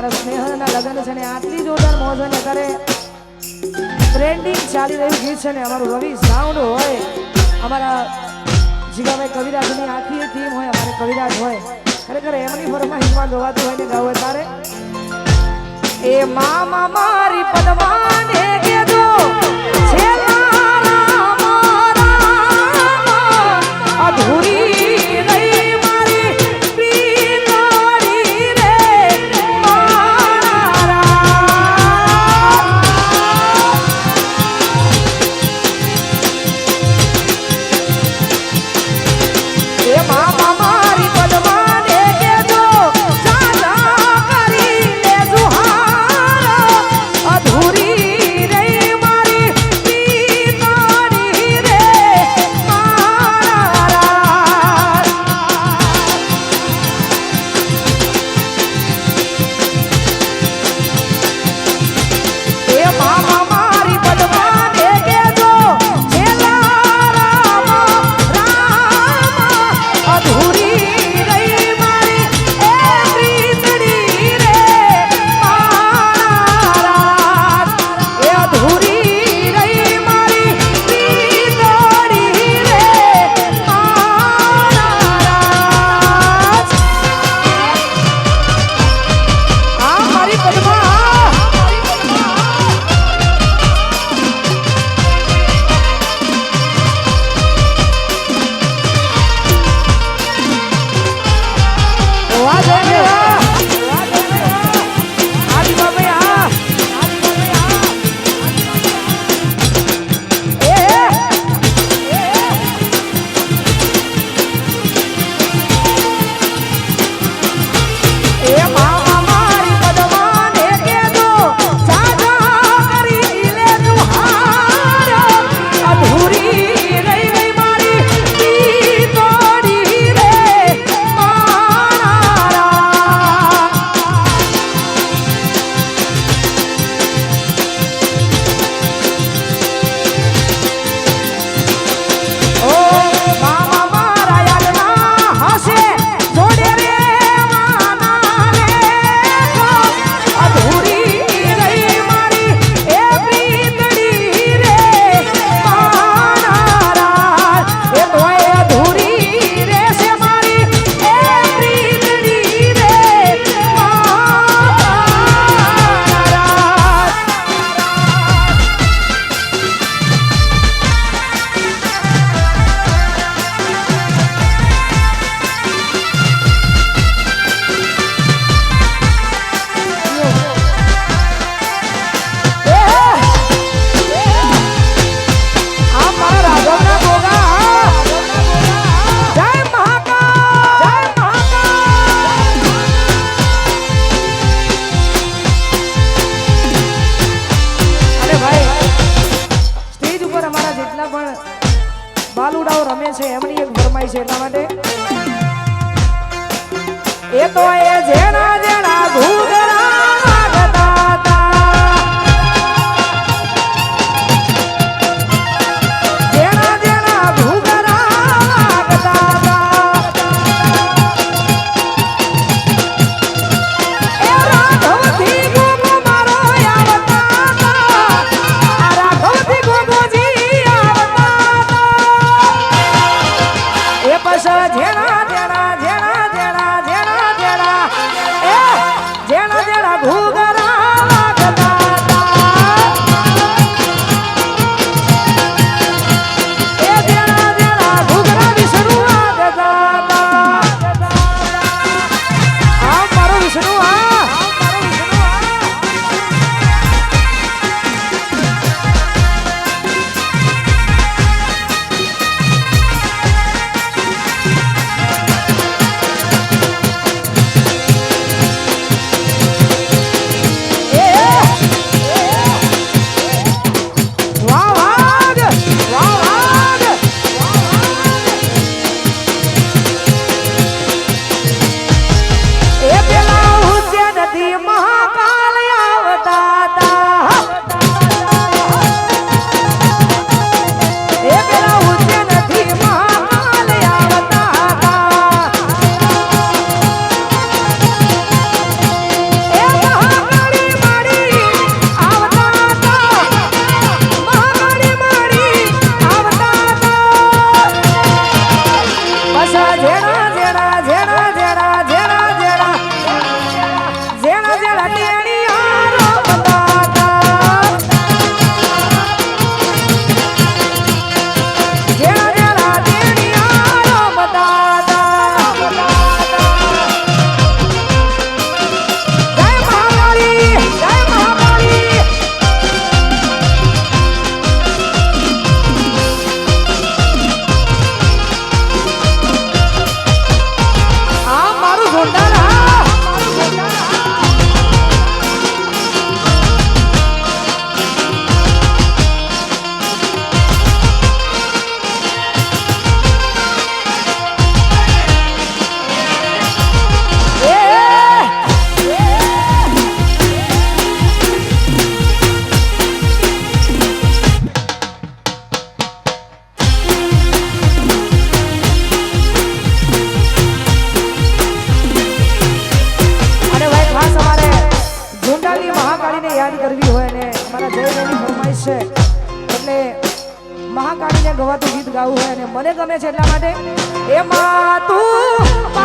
અમારા સ્નેહના લગ્ન છે ને આટલી જોરદાર મોજ હોય ને ત્યારે ટ્રેન્ડિંગ ચાલી રહ્યું ગીત છે ને અમારું રવિ સાઉન્ડ હોય અમારા જીગાભાઈ કવિરાજની આખી ટીમ હોય અમારે કવિરાજ હોય ખરેખર એમની ફરમાઈશમાં ગવાતું હોય ને ગાવે તારે એ મામા મારી પદમાને કેજો છે અધૂરી બાલુડાઓ રમે છે એમની એક ફરમાઈ છે એટલા માટે એ તો એ જેણા જેણા ઘૂઘરા વાગતા હતા જેણા જેણા ઘૂઘરા વાગતા હતા એ રાઘવથી ગોગો મારો આવતા હતા આ રાઘવથી ગોગોજી આવતા એ પછ જેણા જેણા જેણા જેણા જેણા જેણા કરવી હોય ને અમારા જયની ફરમાઈશ છે એટલે મહાકાળીને ગવાતું ગીત ગાવું હોય અને મને ગમે છે એટલા માટે એમાં તું